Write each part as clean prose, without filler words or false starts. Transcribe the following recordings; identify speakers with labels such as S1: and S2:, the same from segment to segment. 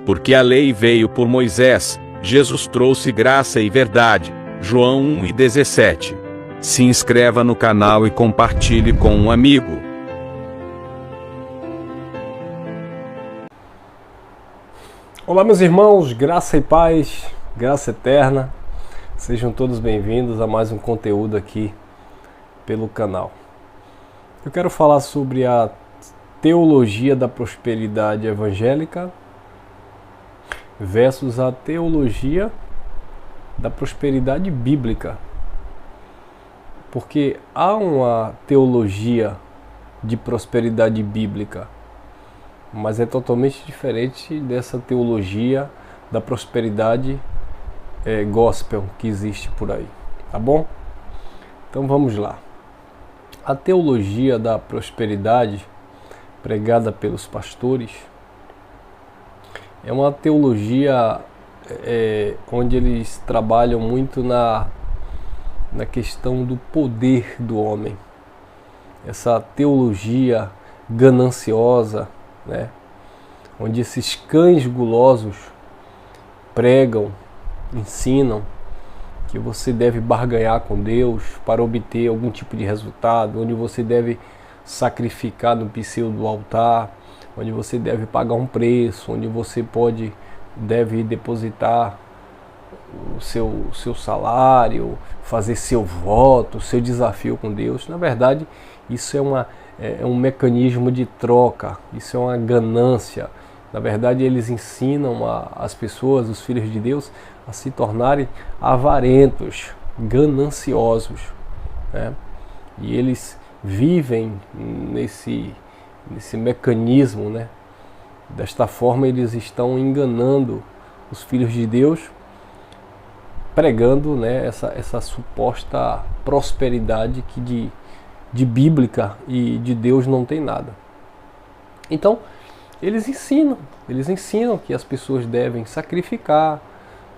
S1: Porque a lei veio por Moisés, Jesus trouxe graça e verdade. João 1:17. Se inscreva no canal e compartilhe com um amigo.
S2: Olá, meus irmãos, graça e paz, graça eterna. Sejam todos bem-vindos a mais um conteúdo aqui pelo canal. Eu quero falar sobre a teologia da prosperidade evangélica versus a teologia da prosperidade bíblica. Porque há uma teologia de prosperidade bíblica, mas é totalmente diferente dessa teologia da prosperidade gospel que existe por aí, tá bom? Então vamos lá. A teologia da prosperidade pregada pelos pastores é uma teologia onde eles trabalham muito na questão do poder do homem. Essa teologia gananciosa, né? Onde esses cães gulosos pregam, ensinam que você deve barganhar com Deus para obter algum tipo de resultado, onde você deve sacrificar no pseudo altar, onde você deve pagar um preço, onde você deve depositar o seu salário, fazer seu voto, seu desafio com Deus. Na verdade, isso é um mecanismo de troca, isso é uma ganância. Na verdade, eles ensinam as pessoas, os filhos de Deus, a se tornarem avarentos, gananciosos, né? E eles vivem nesse mecanismo, né? Desta forma, eles estão enganando os filhos de Deus, pregando, né, essa suposta prosperidade que de bíblica e de Deus não tem nada. Então, eles ensinam que as pessoas devem sacrificar,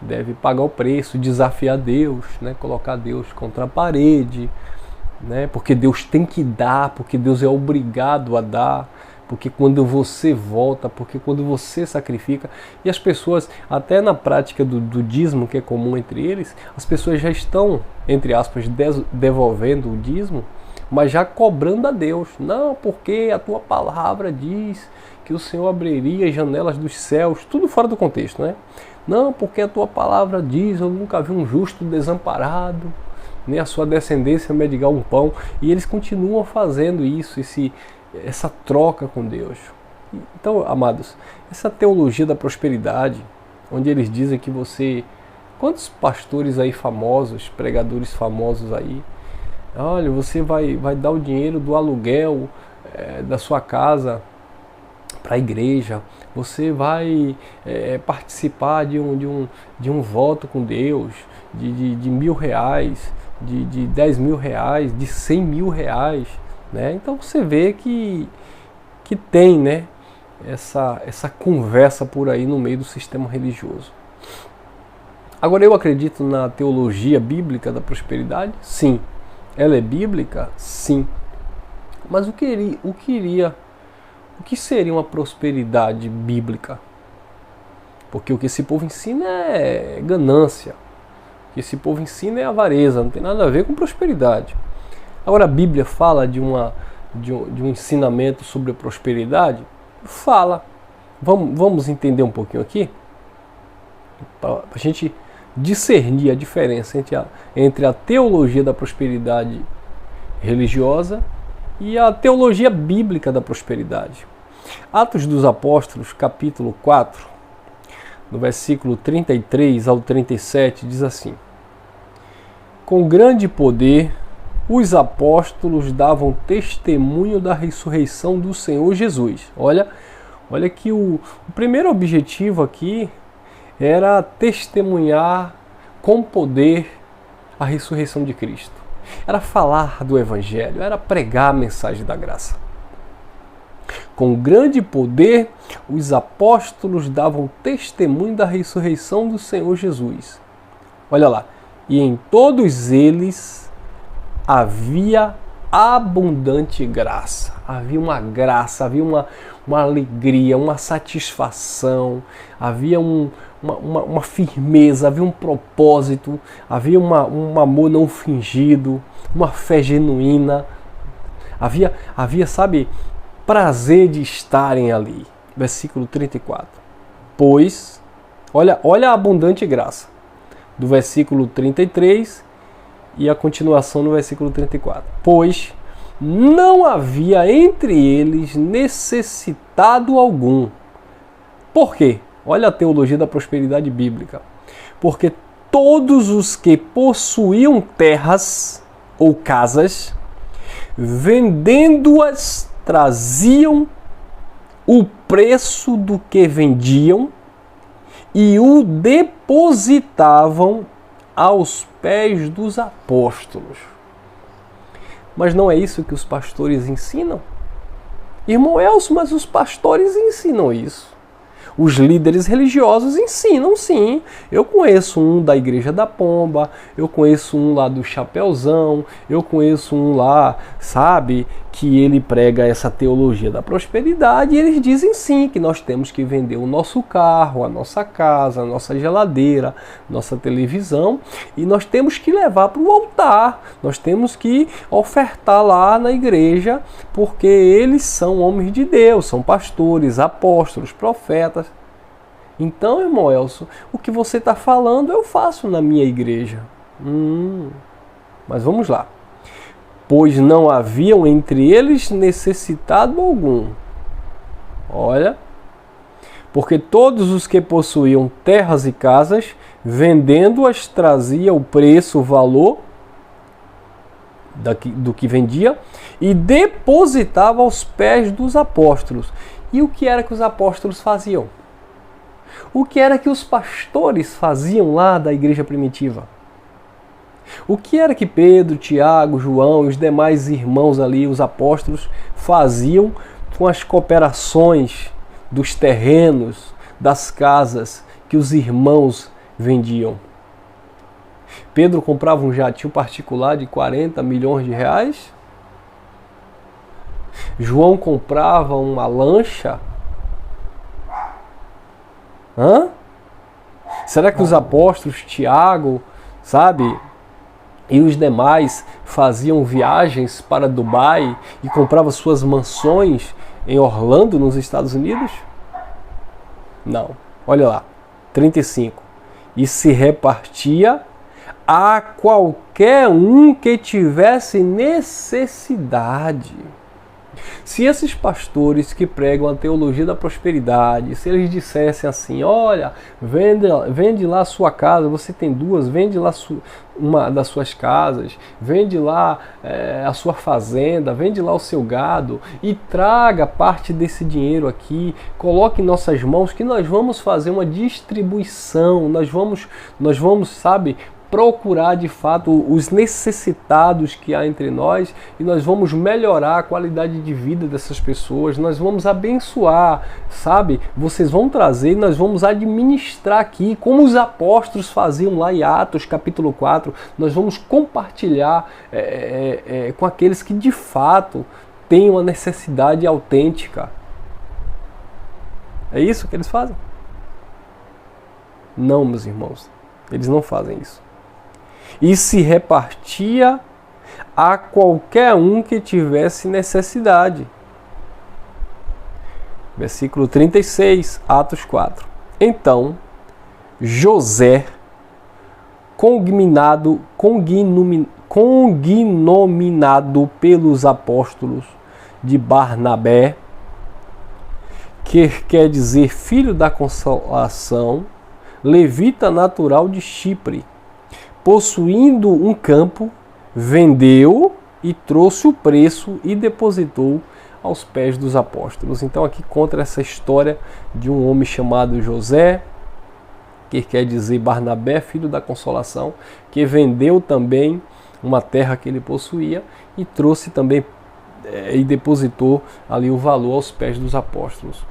S2: devem pagar o preço, desafiar Deus, né, colocar Deus contra a parede, né, porque Deus tem que dar, porque Deus é obrigado a dar, porque quando você volta, porque quando você sacrifica, e as pessoas, até na prática do dízimo, que é comum entre eles, as pessoas já estão, entre aspas, devolvendo o dízimo, mas já cobrando a Deus. Não, porque a tua palavra diz que o Senhor abriria as janelas dos céus, tudo fora do contexto, né? Não, porque a tua palavra diz, eu nunca vi um justo desamparado, nem a sua descendência mendigar um pão. E eles continuam fazendo isso, essa troca com Deus. Então, amados, essa teologia da prosperidade, onde eles dizem que quantos pastores aí famosos, pregadores famosos aí, olha, você vai dar o dinheiro do aluguel da sua casa para a igreja, você vai participar de um voto com Deus, de R$1.000, de R$10.000, de R$100.000, né? Então você vê que tem, né, essa conversa por aí no meio do sistema religioso. Agora, eu acredito na teologia bíblica da prosperidade? Sim. Ela é bíblica? Sim. Mas o que seria uma prosperidade bíblica? Porque o que esse povo ensina é ganância. O que esse povo ensina é avareza, não tem nada a ver com prosperidade. Agora, a Bíblia fala de um ensinamento sobre a prosperidade? Fala. Vamos entender um pouquinho aqui? Para a gente discernir a diferença entre a teologia da prosperidade religiosa e a teologia bíblica da prosperidade. Atos dos Apóstolos, capítulo 4, no versículo 33 ao 37, diz assim: com grande poder os apóstolos davam testemunho da ressurreição do Senhor Jesus. Olha que o primeiro objetivo aqui era testemunhar com poder a ressurreição de Cristo. Era falar do Evangelho, era pregar a mensagem da graça. Com grande poder, os apóstolos davam testemunho da ressurreição do Senhor Jesus. Olha lá, e em todos eles havia abundante graça. Havia uma graça, havia uma alegria, uma satisfação, havia uma firmeza, havia um propósito, havia um amor não fingido, uma fé genuína. Havia, sabe, prazer de estarem ali. Versículo 34. Pois, olha a abundante graça. Do versículo 33 e a continuação no versículo 34. Pois não havia entre eles necessitado algum. Por quê? Olha a teologia da prosperidade bíblica. Porque todos os que possuíam terras ou casas, vendendo-as, traziam o preço do que vendiam e o depositavam aos pés dos apóstolos. Mas não é isso que os pastores ensinam? Irmão Elcio, mas os pastores ensinam isso. Os líderes religiosos ensinam, sim. Eu conheço um da Igreja da Pomba, eu conheço um lá do Chapeuzão, eu conheço um lá, sabe, que ele prega essa teologia da prosperidade, e eles dizem sim que nós temos que vender o nosso carro, a nossa casa, a nossa geladeira, nossa televisão, e nós temos que levar para o altar, nós temos que ofertar lá na igreja, porque eles são homens de Deus, são pastores, apóstolos, profetas. Então, irmão Elcio, o que você está falando eu faço na minha igreja. Mas vamos lá. Pois não haviam entre eles necessitado algum. Olha, porque todos os que possuíam terras e casas, vendendo-as, trazia o preço, o valor do que vendia e depositava aos pés dos apóstolos. E o que era que os apóstolos faziam? O que era que os pastores faziam lá da igreja primitiva? O que era que Pedro, Tiago, João e os demais irmãos ali, os apóstolos, faziam com as cooperações dos terrenos, das casas que os irmãos vendiam? Pedro comprava um jatinho particular de 40 milhões de reais? João comprava uma lancha? Será que os apóstolos, Tiago, sabe, e os demais faziam viagens para Dubai e compravam suas mansões em Orlando, nos Estados Unidos? Não. Olha lá, 35. E se repartia a qualquer um que tivesse necessidade. Se esses pastores que pregam a teologia da prosperidade, se eles dissessem assim, olha, vende lá a sua casa, você tem duas, vende lá uma das suas casas, vende lá a sua fazenda, vende lá o seu gado e traga parte desse dinheiro aqui, coloque em nossas mãos que nós vamos fazer uma distribuição, nós vamos, sabe, procurar de fato os necessitados que há entre nós e nós vamos melhorar a qualidade de vida dessas pessoas, nós vamos abençoar, sabe? Vocês vão trazer e nós vamos administrar aqui, como os apóstolos faziam lá em Atos capítulo 4, nós vamos compartilhar com aqueles que de fato têm uma necessidade autêntica. É isso que eles fazem? Não, meus irmãos, eles não fazem isso. E se repartia a qualquer um que tivesse necessidade. Versículo 36, Atos 4. Então, José, cognominado pelos apóstolos de Barnabé, que quer dizer filho da consolação, levita natural de Chipre, possuindo um campo, vendeu e trouxe o preço e depositou aos pés dos apóstolos. Então aqui conta essa história de um homem chamado José, que quer dizer Barnabé, filho da consolação, que vendeu também uma terra que ele possuía e trouxe também e depositou ali o valor aos pés dos apóstolos.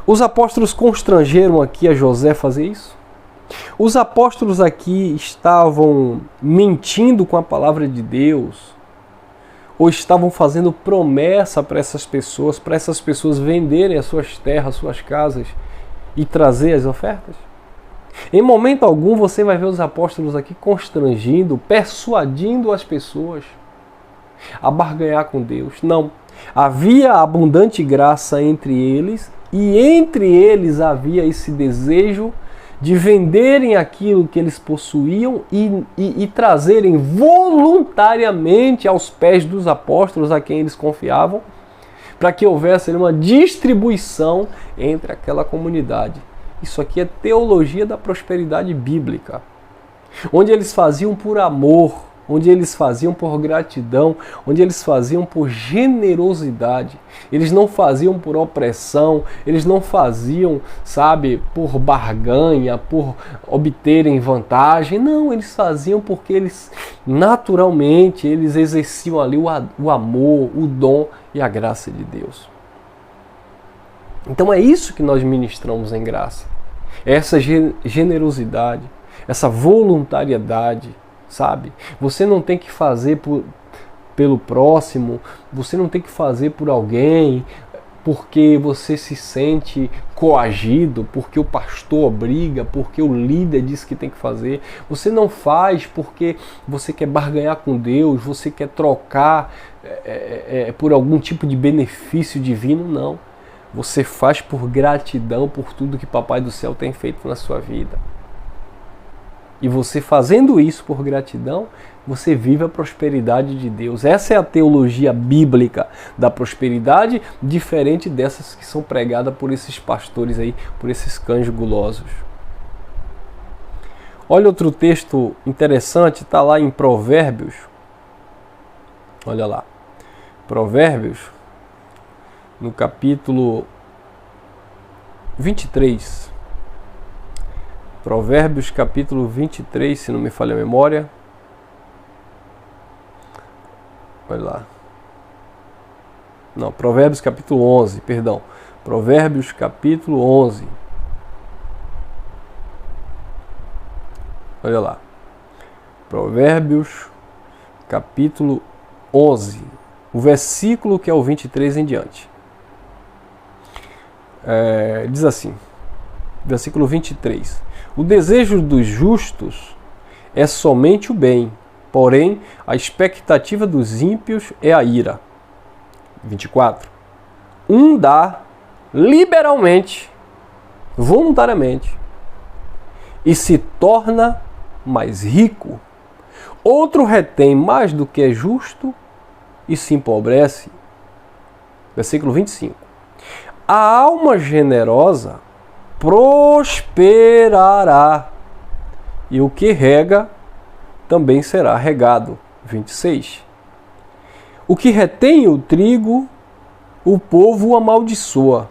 S2: Os apóstolos constrangeram aqui a José fazer isso? Os apóstolos aqui estavam mentindo com a palavra de Deus? ou estavam fazendo promessa para essas pessoas venderem as suas terras, suas casas e trazer as ofertas? Em momento algum você vai ver os apóstolos aqui constrangindo, persuadindo as pessoas a barganhar com Deus. Não. Havia abundante graça entre eles e entre eles havia esse desejo de venderem aquilo que eles possuíam e trazerem voluntariamente aos pés dos apóstolos a quem eles confiavam, para que houvesse uma distribuição entre aquela comunidade. Isso aqui é teologia da prosperidade bíblica, onde eles faziam por amor, onde eles faziam por gratidão, onde eles faziam por generosidade. Eles não faziam por opressão, eles não faziam, sabe, por barganha, por obterem vantagem. Não, eles faziam porque eles, naturalmente, eles exerciam ali o amor, o dom e a graça de Deus. Então é isso que nós ministramos em graça. Essa generosidade, essa voluntariedade, sabe? Você não tem que fazer pelo próximo, você não tem que fazer por alguém porque você se sente coagido, porque o pastor obriga, porque o líder diz que tem que fazer. Você não faz porque você quer barganhar com Deus, você quer trocar por algum tipo de benefício divino, não. Você faz por gratidão por tudo que Papai do Céu tem feito na sua vida. E você fazendo isso por gratidão, você vive a prosperidade de Deus. Essa é a teologia bíblica da prosperidade, diferente dessas que são pregadas por esses pastores aí, por esses cães gulosos. Olha outro texto interessante, está lá em Provérbios. Olha lá. Provérbios, no capítulo 23. Provérbios capítulo 23, se não me falha a memória. Olha lá. Não, Provérbios capítulo 11, perdão. Provérbios capítulo 11. Olha lá. Provérbios capítulo 11. O versículo que é o 23 em diante. Diz assim. Versículo 23. O desejo dos justos é somente o bem, porém a expectativa dos ímpios é a ira. 24. Um dá liberalmente, voluntariamente, e se torna mais rico. Outro retém mais do que é justo e se empobrece. Versículo 25. A alma generosa prosperará, e o que rega também será regado. 26. O que retém o trigo, o povo o amaldiçoa,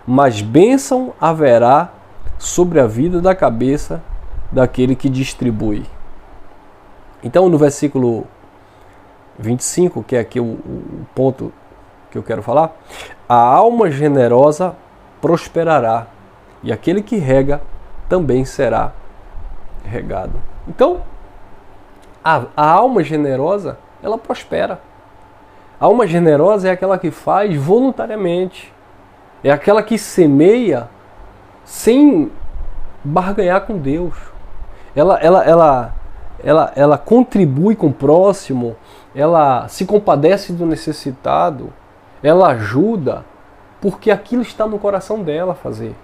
S2: mas bênção haverá sobre a vida da cabeça daquele que distribui. Então, no versículo 25, que é aqui o ponto que eu quero falar, a alma generosa prosperará, e aquele que rega também será regado. Então, a alma generosa, ela prospera. A alma generosa é aquela que faz voluntariamente. É aquela que semeia sem barganhar com Deus. Ela contribui com o próximo, ela se compadece do necessitado, ela ajuda, porque aquilo está no coração dela fazer.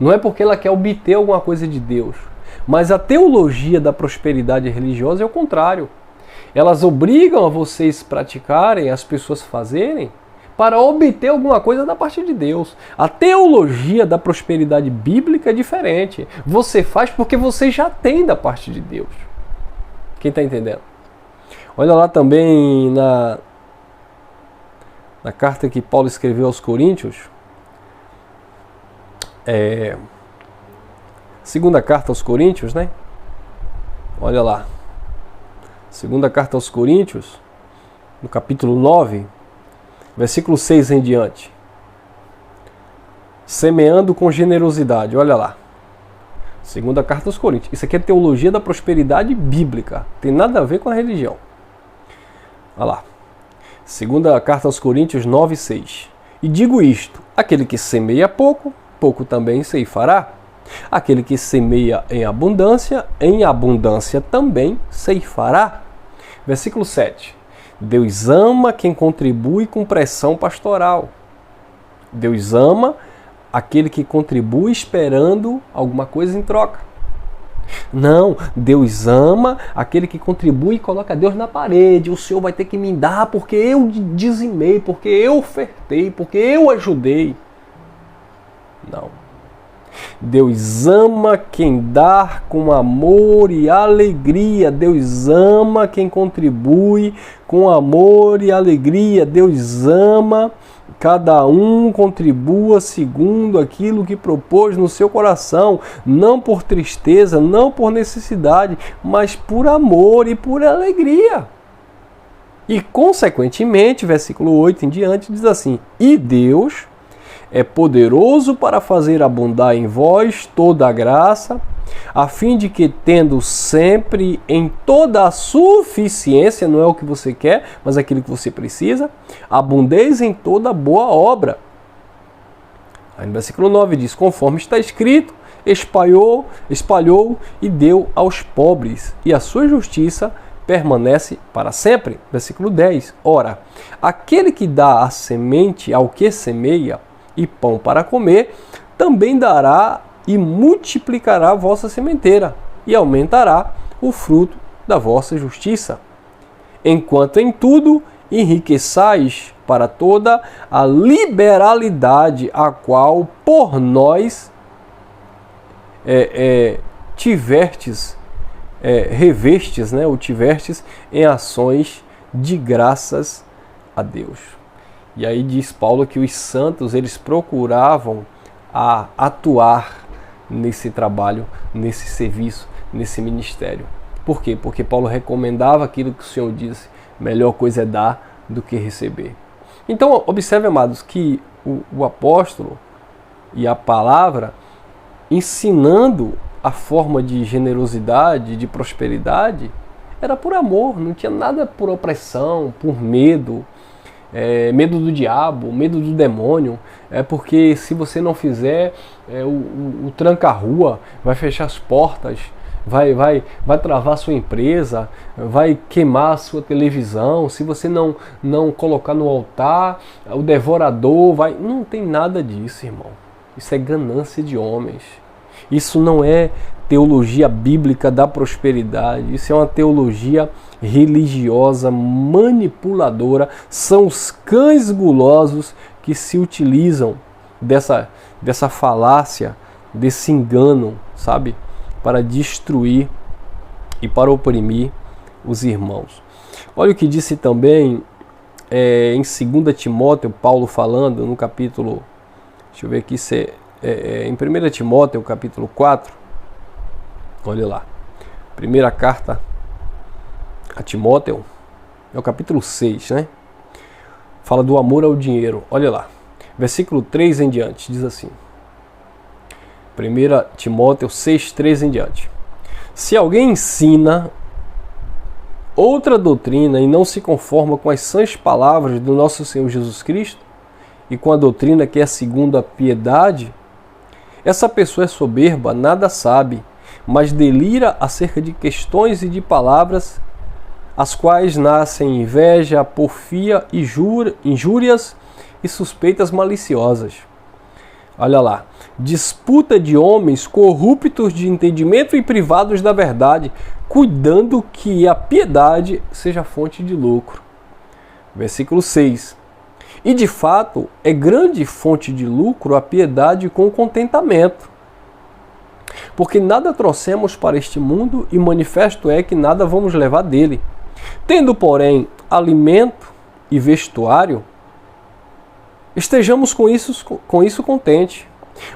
S2: Não é porque ela quer obter alguma coisa de Deus. Mas a teologia da prosperidade religiosa é o contrário. Elas obrigam a vocês praticarem, as pessoas fazerem, para obter alguma coisa da parte de Deus. A teologia da prosperidade bíblica é diferente. Você faz porque você já tem da parte de Deus. Quem está entendendo? Olha lá também na carta que Paulo escreveu aos Coríntios. Segunda carta aos Coríntios, né? Olha lá. Segunda carta aos Coríntios, no capítulo 9, versículo 6 em diante. Semeando com generosidade, olha lá. Segunda carta aos Coríntios. Isso aqui é teologia da prosperidade bíblica. Tem nada a ver com a religião. Olha lá. Segunda carta aos Coríntios 9:6. E digo isto: aquele que semeia pouco, pouco também ceifará. Aquele que semeia em abundância também ceifará. Versículo 7. Deus ama quem contribui com pressão pastoral. Deus ama aquele que contribui esperando alguma coisa em troca. Não, Deus ama aquele que contribui e coloca Deus na parede. O Senhor vai ter que me dar porque eu dizimei, porque eu ofertei, porque eu ajudei. Não. Deus ama quem dá com amor e alegria. Deus ama quem contribui com amor e alegria. Deus ama cada um contribua segundo aquilo que propôs no seu coração, não por tristeza, não por necessidade, mas por amor e por alegria. E, consequentemente, versículo 8 em diante diz assim: e Deus é poderoso para fazer abundar em vós toda a graça, a fim de que, tendo sempre em toda a suficiência, não é o que você quer, mas aquilo que você precisa, abundeis em toda boa obra. Aí no versículo 9 diz: conforme está escrito, espalhou e deu aos pobres, e a sua justiça permanece para sempre. Versículo 10. Ora, aquele que dá a semente ao que semeia e pão para comer, também dará e multiplicará a vossa sementeira, e aumentará o fruto da vossa justiça. Enquanto em tudo enriqueçais para toda a liberalidade, a qual por nós revestes, ou tivestes em ações de graças a Deus. E aí diz Paulo que os santos, eles procuravam atuar nesse trabalho, nesse serviço, nesse ministério. Por quê? Porque Paulo recomendava aquilo que o Senhor disse: melhor coisa é dar do que receber. Então, observe, amados, que o apóstolo e a palavra, ensinando a forma de generosidade, de prosperidade, era por amor, não tinha nada por opressão, por medo, medo do diabo, medo do demônio, porque se você não fizer, o tranca-rua vai fechar as portas, vai travar sua empresa, vai queimar a sua televisão, se você não colocar no altar, o devorador vai... Não tem nada disso, irmão. Isso é ganância de homens. Isso não é teologia bíblica da prosperidade, isso é uma teologia religiosa, manipuladora. São os cães gulosos que se utilizam dessa falácia, desse engano, sabe? Para destruir e para oprimir os irmãos. Olha o que disse também em 2 Timóteo, Paulo falando no capítulo, deixa eu ver aqui, em 1 Timóteo, capítulo 4, olha lá, primeira carta a Timóteo, é o capítulo 6, né? Fala do amor ao dinheiro, olha lá, versículo 3 em diante, diz assim, 1 Timóteo 6, 3 em diante: se alguém ensina outra doutrina e não se conforma com as sãs palavras do nosso Senhor Jesus Cristo e com a doutrina que é segundo a piedade, essa pessoa é soberba, nada sabe, mas delira acerca de questões e de palavras, as quais nascem inveja, porfia, injúrias e suspeitas maliciosas. Olha lá, disputa de homens corruptos de entendimento e privados da verdade, cuidando que a piedade seja fonte de lucro. Versículo 6. E de fato é grande fonte de lucro a piedade com contentamento. Porque nada trouxemos para este mundo e manifesto é que nada vamos levar dele. Tendo, porém, alimento e vestuário, estejamos com isso contente.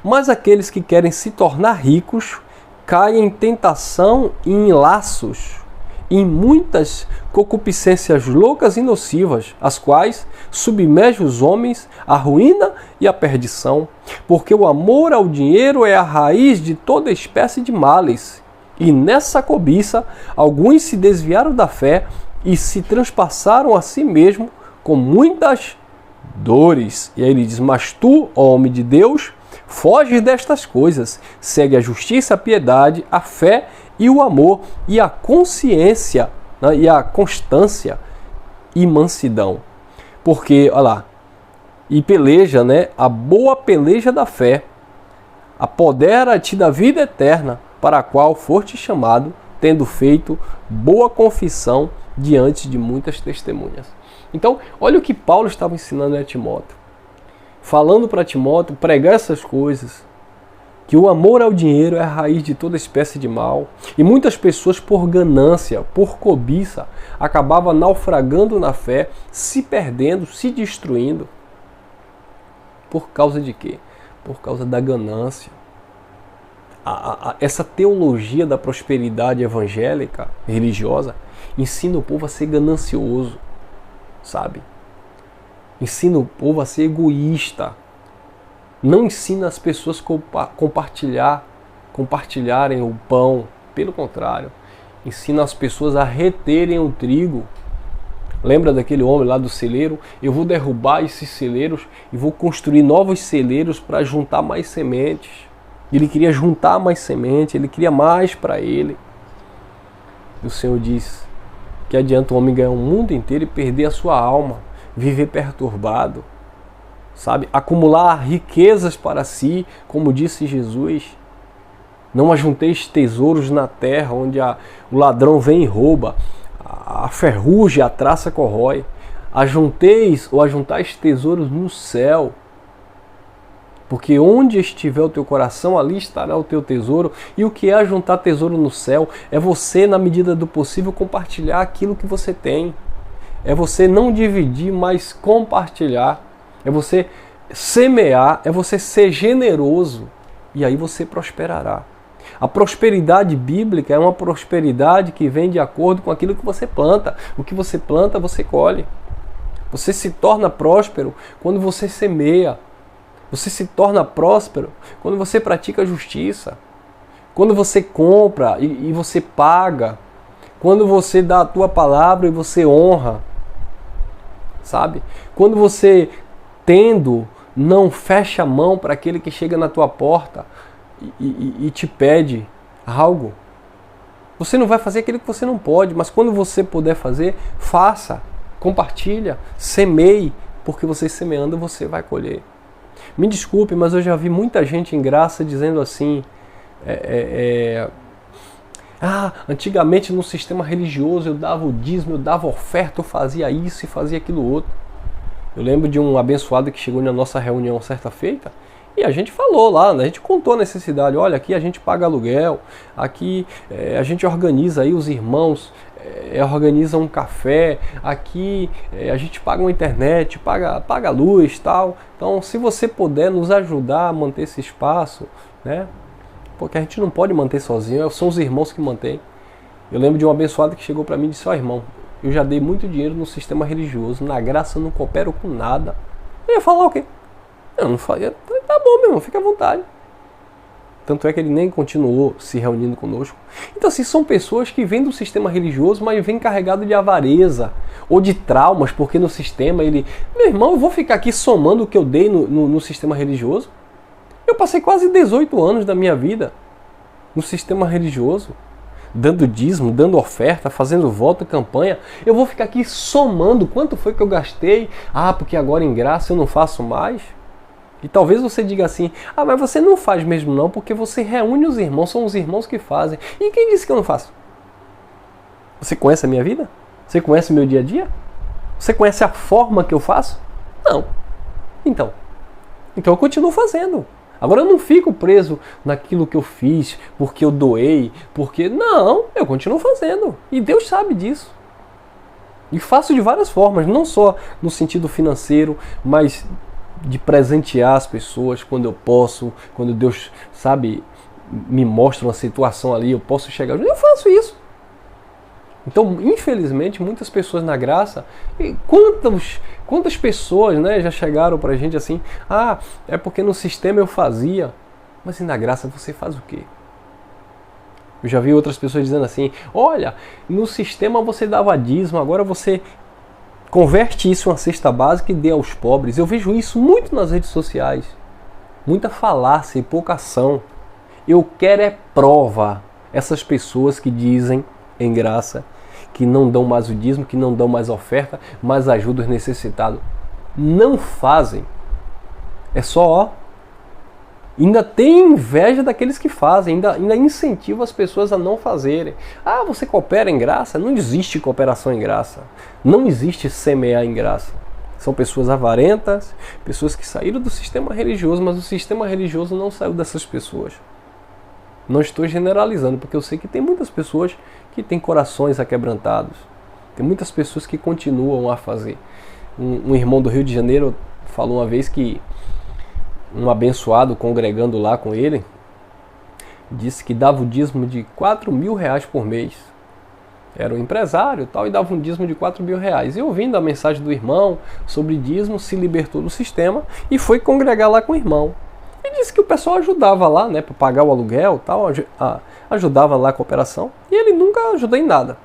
S2: Mas aqueles que querem se tornar ricos caem em tentação e em laços, em muitas concupiscências loucas e nocivas, as quais submergem os homens à ruína e à perdição, porque o amor ao dinheiro é a raiz de toda espécie de males. E nessa cobiça, alguns se desviaram da fé e se transpassaram a si mesmo com muitas dores. E aí ele diz, mas tu, ó homem de Deus, foge destas coisas, segue a justiça, a piedade, a fé e o amor, e a consciência, né, e a constância e mansidão. Porque, olha lá, e peleja, né, a boa peleja da fé, apodera-te da vida eterna, para a qual foste chamado, tendo feito boa confissão diante de muitas testemunhas. Então, olha o que Paulo estava ensinando a Timóteo. Falando para Timóteo, pregar essas coisas, que o amor ao dinheiro é a raiz de toda espécie de mal. E muitas pessoas, por ganância, por cobiça, acabavam naufragando na fé, se perdendo, se destruindo. Por causa de quê? Por causa da ganância. Essa teologia da prosperidade evangélica, religiosa, ensina o povo a ser ganancioso, sabe? Ensina o povo a ser egoísta. Não ensina as pessoas a compartilharem o pão. Pelo contrário, ensina as pessoas a reterem o trigo. Lembra daquele homem lá do celeiro? Eu vou derrubar esses celeiros e vou construir novos celeiros para juntar mais sementes. Ele queria juntar mais semente, ele queria mais para ele. E o Senhor diz que adianta o homem ganhar o mundo inteiro e perder a sua alma, viver perturbado, sabe? Acumular riquezas para si, como disse Jesus. Não ajunteis tesouros na terra, onde o ladrão vem e rouba, a ferrugem, a traça corrói. Ajuntais tesouros no céu. Porque onde estiver o teu coração, ali estará o teu tesouro. E o que é ajuntar tesouro no céu? É você, na medida do possível, compartilhar aquilo que você tem. É você não dividir, mas compartilhar. É você semear, é você ser generoso. E aí você prosperará. A prosperidade bíblica é uma prosperidade que vem de acordo com aquilo que você planta. O que você planta, você colhe. Você se torna próspero quando você semeia. Você se torna próspero quando você pratica a justiça. Quando você compra e você paga. Quando você dá a tua palavra e você honra. Sabe? Quando você, tendo, não fecha a mão para aquele que chega na tua porta e te pede algo. Você não vai fazer aquilo que você não pode, mas quando você puder fazer, faça. Compartilha, semeie, porque você semeando você vai colher. Me desculpe, mas eu já vi muita gente em graça dizendo assim, antigamente no sistema religioso eu dava o dízimo, eu dava oferta, eu fazia isso e fazia aquilo outro. Eu lembro de um abençoado que chegou na nossa reunião certa feita e a gente falou lá, a gente contou a necessidade. Olha, aqui a gente paga aluguel, aqui a gente organiza aí os irmãos, organiza um café, aqui a gente paga uma internet, paga luz e tal. Então, se você puder nos ajudar a manter esse espaço, né? Porque a gente não pode manter sozinho, são os irmãos que mantêm. Eu lembro de um abençoado que chegou para mim e disse, irmão, eu já dei muito dinheiro no sistema religioso, na graça eu não coopero com nada. Eu ia falar o quê? Eu não falei, tá bom, meu irmão, fica à vontade. Tanto é que ele nem continuou se reunindo conosco. Então, assim, são pessoas que vêm do sistema religioso, mas vêm carregado de avareza ou de traumas, porque no sistema ele... Meu irmão, eu vou ficar aqui somando o que eu dei no sistema religioso? Eu passei quase 18 anos da minha vida no sistema religioso, dando dízimo, dando oferta, fazendo voto, campanha. Eu vou ficar aqui somando quanto foi que eu gastei. Porque agora em graça eu não faço mais. E talvez você diga assim, mas você não faz mesmo não, porque você reúne os irmãos, são os irmãos que fazem. E quem disse que eu não faço? Você conhece a minha vida? Você conhece o meu dia a dia? Você conhece a forma que eu faço? Não. Então eu continuo fazendo. Agora eu não fico preso naquilo que eu fiz, porque eu doei, porque... Não, eu continuo fazendo. E Deus sabe disso. E faço de várias formas, não só no sentido financeiro, mas de presentear as pessoas quando eu posso, quando Deus, sabe, me mostra uma situação ali, eu posso chegar, eu faço isso. Então, infelizmente, muitas pessoas na graça, e quantas pessoas, né, já chegaram pra gente assim, é porque no sistema eu fazia, mas e na graça você faz o quê? Eu já vi outras pessoas dizendo assim, olha, no sistema você dava dízimo, agora você Converte isso em uma cesta básica e dê aos pobres. Eu vejo isso muito nas redes sociais. Muita falácia e pouca ação. Eu quero é prova. Essas pessoas que dizem em graça, que não dão mais o dízimo, que não dão mais oferta, mas ajudam os necessitados. Não fazem. É só, ó. Ainda tem inveja daqueles que fazem, ainda incentiva as pessoas a não fazerem. Ah, você coopera em graça? Não existe cooperação em graça. Não existe semear em graça. São pessoas avarentas, pessoas que saíram do sistema religioso, mas o sistema religioso não saiu dessas pessoas. Não estou generalizando, porque eu sei que tem muitas pessoas que têm corações aquebrantados. Tem muitas pessoas que continuam a fazer. Um irmão do Rio de Janeiro falou uma vez que um abençoado congregando lá com ele disse que dava o dízimo de 4 mil reais por mês. Era um empresário tal, e dava um dízimo de 4 mil reais. E ouvindo a mensagem do irmão sobre dízimo, se libertou do sistema e foi congregar lá com o irmão. E disse que o pessoal ajudava lá, né, para pagar o aluguel tal, ajudava lá a cooperação, e ele nunca ajudou em nada.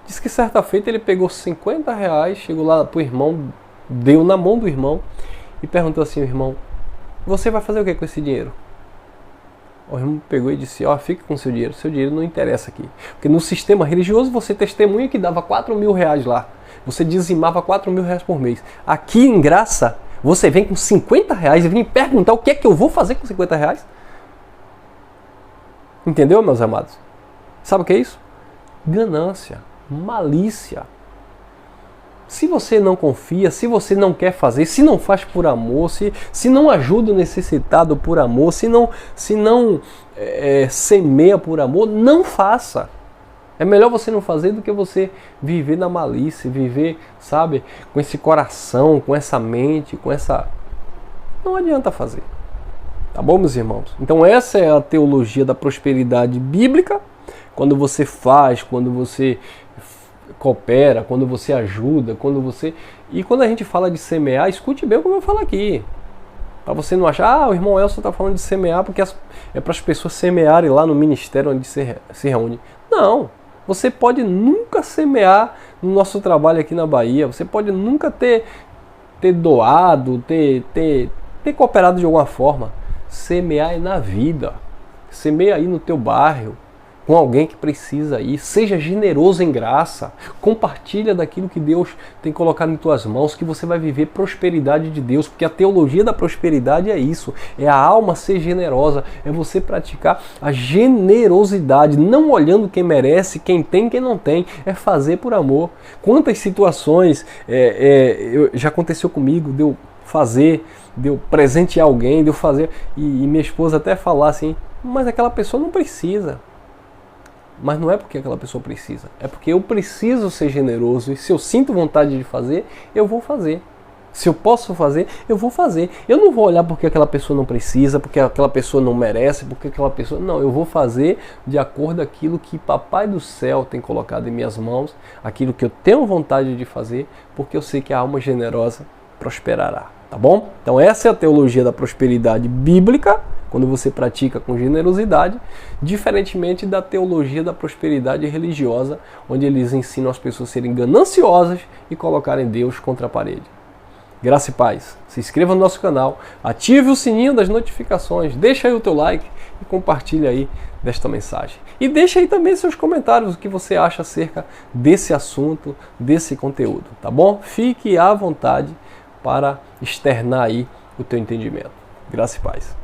S2: Disse que certa feita ele pegou 50 reais, chegou lá pro irmão, deu na mão do irmão e perguntou assim: irmão, você vai fazer o que com esse dinheiro? O irmão pegou e disse: ó, fica com seu dinheiro não interessa aqui. Porque no sistema religioso você testemunha que dava 4 mil reais lá. Você dizimava 4 mil reais por mês. Aqui em graça, você vem com 50 reais e vem perguntar o que é que eu vou fazer com 50 reais? Entendeu, meus amados? Sabe o que é isso? Ganância, malícia. Se você não confia, se você não quer fazer, se não faz por amor, se não ajuda o necessitado por amor, se não semeia por amor, não faça. É melhor você não fazer do que você viver na malícia, viver, sabe, com esse coração, com essa mente, com essa... Não adianta fazer. Tá bom, meus irmãos? Então essa é a teologia da prosperidade bíblica. Quando você faz, quando você coopera, quando você ajuda, E quando a gente fala de semear, escute bem o que eu vou falar aqui. Para você não achar, o irmão Elson está falando de semear porque é para as pessoas semearem lá no ministério onde se reúne. Não, você pode nunca semear no nosso trabalho aqui na Bahia, você pode nunca ter doado, ter cooperado de alguma forma. Semear é na vida. Semeia aí no teu bairro, com alguém que precisa ir. Seja generoso em graça. Compartilha daquilo que Deus tem colocado em tuas mãos, que você vai viver prosperidade de Deus. Porque a teologia da prosperidade é isso. É a alma ser generosa. É você praticar a generosidade. Não olhando quem merece, quem tem, quem não tem. É fazer por amor. Quantas situações já aconteceu comigo, de eu fazer, de eu presentear alguém, de eu fazer. E minha esposa até falar assim: mas aquela pessoa não precisa. Mas não é porque aquela pessoa precisa, é porque eu preciso ser generoso, e se eu sinto vontade de fazer, eu vou fazer. Se eu posso fazer, eu vou fazer. Eu não vou olhar porque aquela pessoa não precisa, porque aquela pessoa não merece, porque aquela pessoa... Não, eu vou fazer de acordo com aquilo que Papai do Céu tem colocado em minhas mãos, aquilo que eu tenho vontade de fazer, porque eu sei que a alma generosa prosperará. Tá bom? Então essa é a teologia da prosperidade bíblica, quando você pratica com generosidade, diferentemente da teologia da prosperidade religiosa, onde eles ensinam as pessoas a serem gananciosas e colocarem Deus contra a parede. Graça e paz. Se inscreva no nosso canal, ative o sininho das notificações, deixa aí o teu like e compartilha aí desta mensagem. E deixa aí também seus comentários, o que você acha acerca desse assunto, desse conteúdo, tá bom? Fique à vontade para externar aí o teu entendimento. Graça e paz.